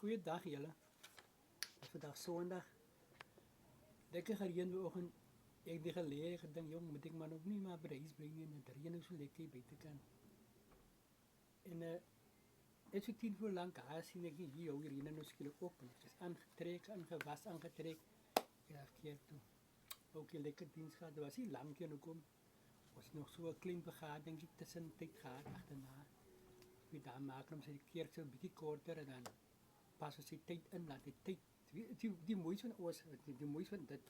Goeiedag julle. Dit is vandag Sondag. Lekker gereën vanoggend. Ek het geleer gedink jong, moet ek maar ook nie maar by die huis bly nie en dit reën nou so lekker buite kan. En het so 10 voor lank haar sien ek hier hoe reën nou skielik op en dit is aangetrek, aangewas, aangetrek. Ja, keer toe. Ook 'n lekker diens gehad. Dit was nie lank hier nou kom. Was nog so 'n klein vergadering tussen tyd gehad agterna. Wie daar maak om sy keer so 'n bietjie korter en dan pas as die tyd in, laat die tyd die moeite van ons, die moeite van dit,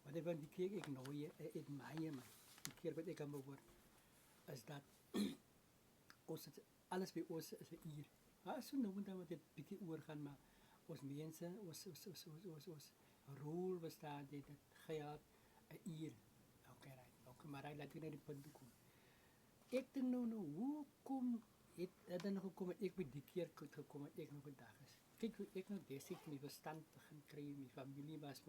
wat ek van die keer ek nooi, ek maaie man, die keer wat ek aan behoor, is dat ons het, alles by ons is 'n uur. So nou moet dan wat dit bietjie oorgaan, maar ons mense, ons rol bestaan dit geld 'n uur. Okay, right. Okay, maar laat ek net die punt kom. Ek dink nou, hoekom het dan gekom ek by die keer gekom het ek nog 'n dag is. Kyk hoe ek nou destyds my verstand begin kry, my familie was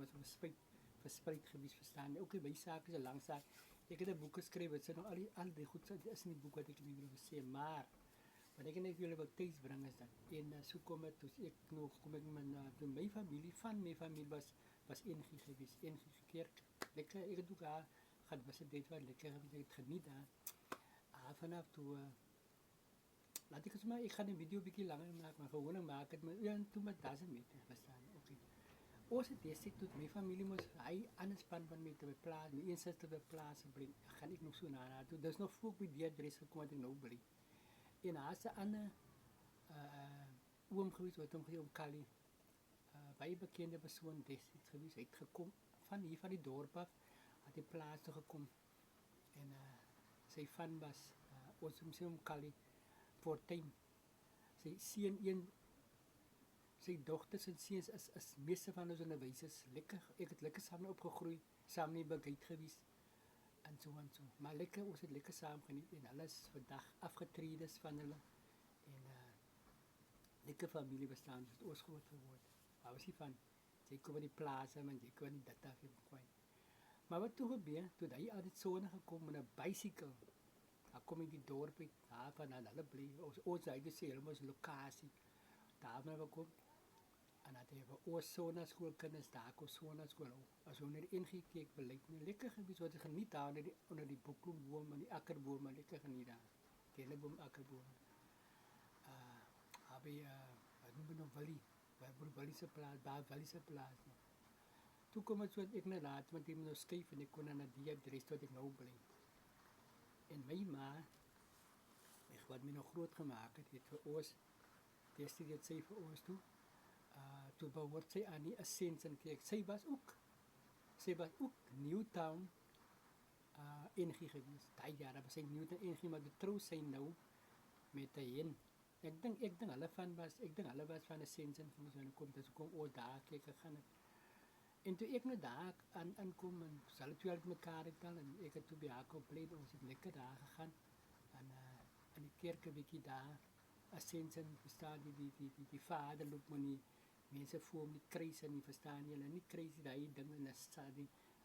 verspreid gewees, verstaan jy? Ook by sake is 'n lang saak. Ek het 'n boek geskryf, dit sê nog al die goed is in die boek wat ek nie wil sê, maar wat ek net julle wil tuis bring is dat en so kom dit toe ek nog kom ek met my familie was NG gewees, NG Kerk. Lekker ek het ook gehad was dit wat lekker het geniet daar. Vanaf toe laat ek maar ek gaan 'n video bietjie langer maak, maar gewoon maak dit maar toe met 1000 meter verstaan. Okay. Ons het destyds tot my familie moes hy anders span van my te beplaas, my een suster te beplaas bring. Gaan ek nog so na toe. Dis nog voor by die adres gekom wat ek nou bly. En daar's 'n ander oom gewees wat hom gegee om Kali. Baie bekende persoon destyds gewees. Hy het gekom van hier van die dorp af, het die plaas toe gekom. En sy van was ons moet sê om Kali Fortuin. Sy seun sy dogters en seuns is meeste van ons onderwysers. Lekker, ek het lekker saam opgegroei, saam in Begeit gewees en so. Maar lekker, ons het lekker saam geniet en alles vandag afgetredes van hulle en lekker familie bestaan het ons groot geword. Maar was nie van jy kom by die plase en jy kom nie dit af en kwai. Maar wat toe gebeur, toe hy al dit sone gekom met 'n bicycle. Daar kom in die dorp uit, daar van hulle bly, ons hy gesê, hulle moes lokasie, daar maar kom, en dat hy vir ons Sona skool kinders, daar kom Sona skool, as ons net ingekyk, beleid, lekker gewees, wat geniet daar, onder die boekloemboom, en die akkerboom, lekker geniet daar, kelleboom, akkerboom, wat noem nog Willie, Willie se plaas, daar Willie se plaas, toe kom het so, ek net laat, want ek moet nou skuif, en ek kon na die adres, wat ek nou bly. En my ma, wat my nog groot gemaakt het vir ons, destyds het sy vir ons toe behoort sy aan die Ascension Kerk. Sy was ook Newtown NG gewees. Daai jare was sy Newtown NG, maar betrou sy nou met hy. Ek dink hulle was van Ascension gewees, en kom ons daar kyk gegaan het. En toe ek nou daar aankom en sal het uit mekaar het al en ek het toe by Jacob bly, ons het lekker daar gegaan en in die kerk 'n bietjie daar Ascension verstaan die vader loop maar nie mense voor om die kruis en nie verstaan jy hulle nie kruis daai ding en hulle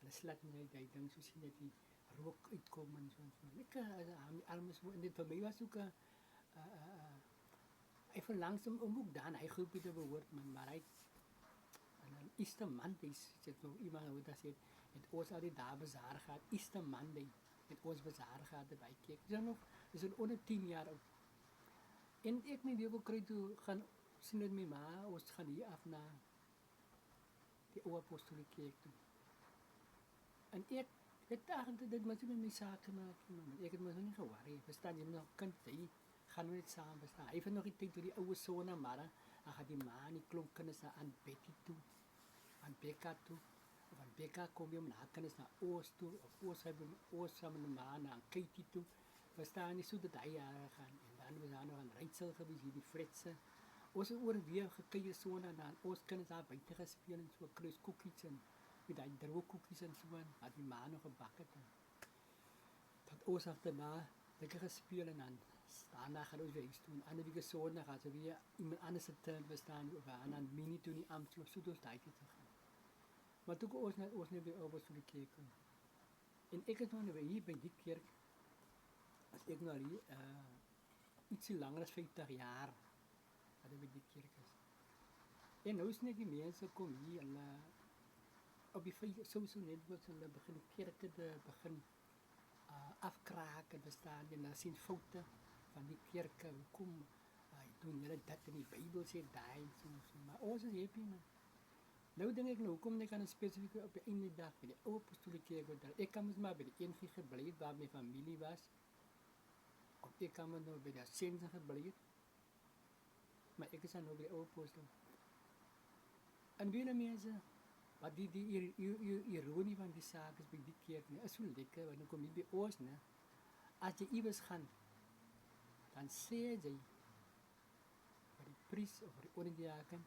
slat nie daai ding so sien dat die rook uitkom en so lekker almal so en dit vir my was ook hy verlangs om ook dan hy groepie te behoort maar hy en dan Easter Monday, sit nog iemand hoe dat sê, het ons al die daar bazaar gehad, Easter Monday, het ons bazaar gehad by kyk. Dis al onder 10 jaar oud. En ek my weer wil kry toe gaan sien met my ma, ons gaan hier af na die Ou Apostolieke Kerk toe. En ek dacht dit moet met my saak gemaak, ek het my nie geworry, verstaan jy nog kind, hy gaan net saam bestaan. Hy het nog die tyd toe die oue sone maar dan gaat die ma en die klomp kinders aan Betty toe, aan Becca toe, of aan Becca kom jy om na kinders na Oos toe, of Oos saam met die ma na Katie toe, verstaan jy so dat hy jare gaan, en dan was daar nog aan Rijtsel gewees, hier die Fritse, ons het oor weer gekeier so en dan ons kinders daar buiten gespeel en so kruis koekies en met die droog koekies en so en had die ma nog gebak het en dat ons achterna lekker gespeel en dan daarna gaan ons weer iets doen. Ander week Sondag gaan ze weer iemand anders se tuin bestaan of aan mini toe nie Amstel so dus daai te gaan. Maar toe ons net by Apostolieke Kerk kom. En ek het nou hier by die kerk as ek nou hier ietsie langer as 50 jaar dat ek by die kerk is. En nou is net die mense kom hier en op die social networks en hulle begin die kerke te begin afkraak en verstaan jy, en dan sien foute van die kerke, hoekom doen julle dit in die Bybel sê daai, so, maar ons is happy man. Nou dink ek nou, hoekom ek aan 'n spesifieke op die einde dag by die ou apostolieke kerk wil ek kan mos maar by die NG gebly het waar my familie was, of ek kan nou by die Ascension gebly het, maar ek is dan nou by die ou apostel. En baie mense, wat die ironie van die saak is by die kerk, is so lekker, want dan kom jy by ons, ne, as jy iewers gaan, dan sê jy, vir die priest of vir die onderdiaken,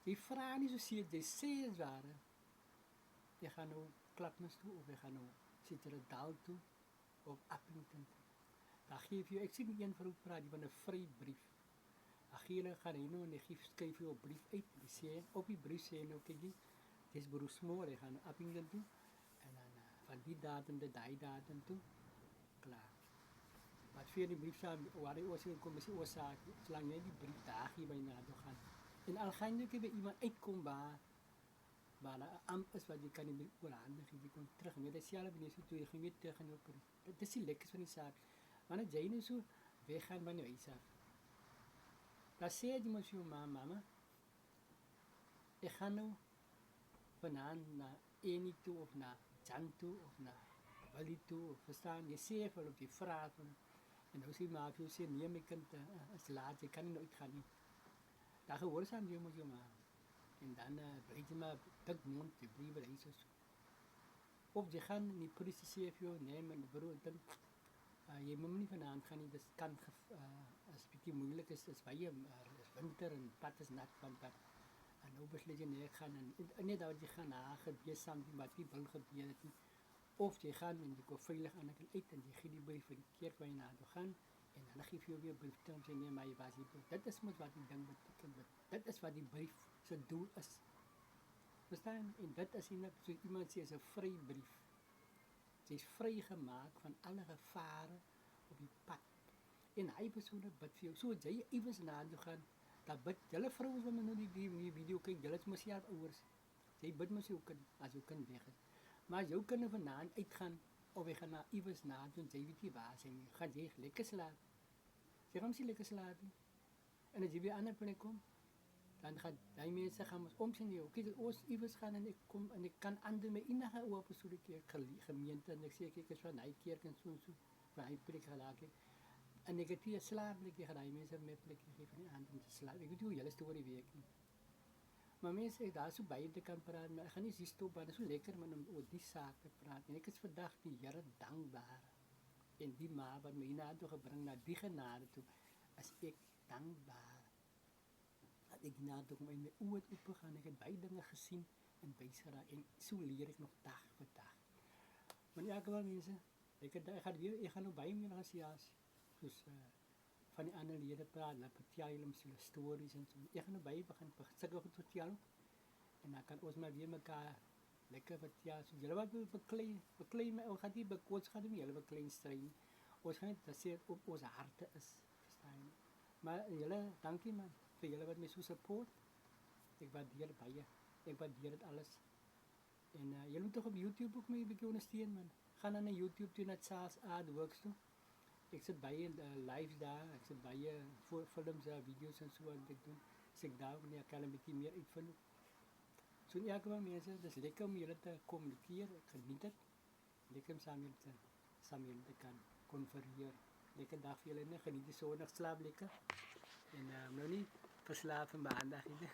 jy vraag nie so seer, jy sê as ware, jy gaan nou Klapmuis toe, of jy gaan nou Cittadel toe, of Appington toe. Dan geef jy, ek sien een vrou praat, die van 'n vrybrief. Dan gee hulle, gaan hy nou, en hy skryf jy 'n brief uit, die sê, op die brief sê nou, kyk jy, dis beroepsmoor, jy gaan Appington toe, en dan van die datum tot die datum toe, klaar. Maar vir die brief saam, waar die oorsiging kom, is die oorzaak, solang jy die brief daar gee, waar jy na toe gaan. En al gaan jy by iemand uitkom waar 'n amp is wat jy kan nie oorhandig, jy kom terug, en jy het self nie so toe, jy gaan weer terug in jou brief. Dit is die lekkers van die saak. Want as jy nou so weggaan van jou huis af, dan sê jy mos vir jou mama, ek gaan nou vanaand na Eni toe, of na Jan toe, of na Willie toe, of verstaan, jy sê vir op die vraag van, en nou sê maar, jy sê, nee my kind, is laat, jy kan nie nou uitgaan nie. Dan gehoorsaam jy mos jou ma. En dan bly jy maar dik mond, jy bly by huis so. Of jy gaan, en die polisie sê vir jou, nee my broer, jy moet nie vanaand gaan nie, dis kan, as bietjie moeilik is baie, is winter en pad is nat van pad. En nou besluit jy nee, ek gaan, en nie dat jy gaan gebeur saam, wat jy wil gebeur het nie. Of jy gaan, en jy kom veilig aan uit, en jy gee die brief vir die kerk waar jy na toe gaan, en hulle geef jou weer brief te, en sê nee, maar jy was hier. Dit is mos wat die ding beteken, dit is wat die brief se doel is. Verstaan? En dit is nie, so iemand sê, is 'n vry brief. Sy is vrygemaak van alle gevare op die pad. En hy persoon bid vir jou. So as jy iewers na toe gaan, dan bid, julle vrouens wat nou die video kyk, julle is mos self ouers. Jy bid mos jou kind, as jou kind weg is. Maar as jou kind vanaand uitgaan, of jy gaan na iewers na toe, jy weet nie waar sy nie, gaan jy lekker slaap. Jy gaan nie lekker slaap nie. En as jy by 'n ander plek kom, dan gaan die mense gaan ons omsien jou. Kyk, ons iewers gaan en ek kom en ek kan aandoen met enige oop so die kerk gemeente en ek sê kyk is van hy kerk en so, van hy preek gelaat. En ek het hier slaaplik jy gaan hy mense met plek gee van die aand om te slaap. Ek weet hoe julle storie week nie. Maar mense daar so baie te kan praat, maar ek gaan nie hier stop, maar dit is so lekker om oor die saak te praat. En ek is vandag die Here dankbaar. En die ma wat my na toe gebring na die genade toe, is ek dankbaar. Dat ek na toe kom en my oë oop gaan, ek het baie dinge gesien en wys geraak en so leer ek nog dag vir dag. Maar in elk geval mense, ek gaan nou baie meer gesels, soos van die ander lede praat, hulle vertel hulle hulle stories en so. Ek gaan nou baie begin sulke goed vertel en dan kan ons maar weer mekaar lekker vertel. So julle wat wil beklei my, gaan nie bekots gaan nie, julle beklei streng. Ons gaan net sê op ons harte is, verstaan jy? Maar julle, dankie man, vir julle wat my so support. Ek waardeer baie. Ek waardeer dit alles. En julle moet toch op YouTube ook my 'n bietjie ondersteun man. Gaan dan na YouTube toe, na Charles Art Works toe. Ek sit baie lives daar, ek sit baie films, video's en so wat ek doen. As ek daar ook nie, ek kan 'n bietjie meer uitvind. So in elk geval mense, dis lekker om julle te kommunikeer, ek geniet dit. Lekker om saam julle te kan konfereer. Lekker dag vir julle, nee, geniet die sonnig, slaap lekker. En nou nie verslaaf van maandag nie.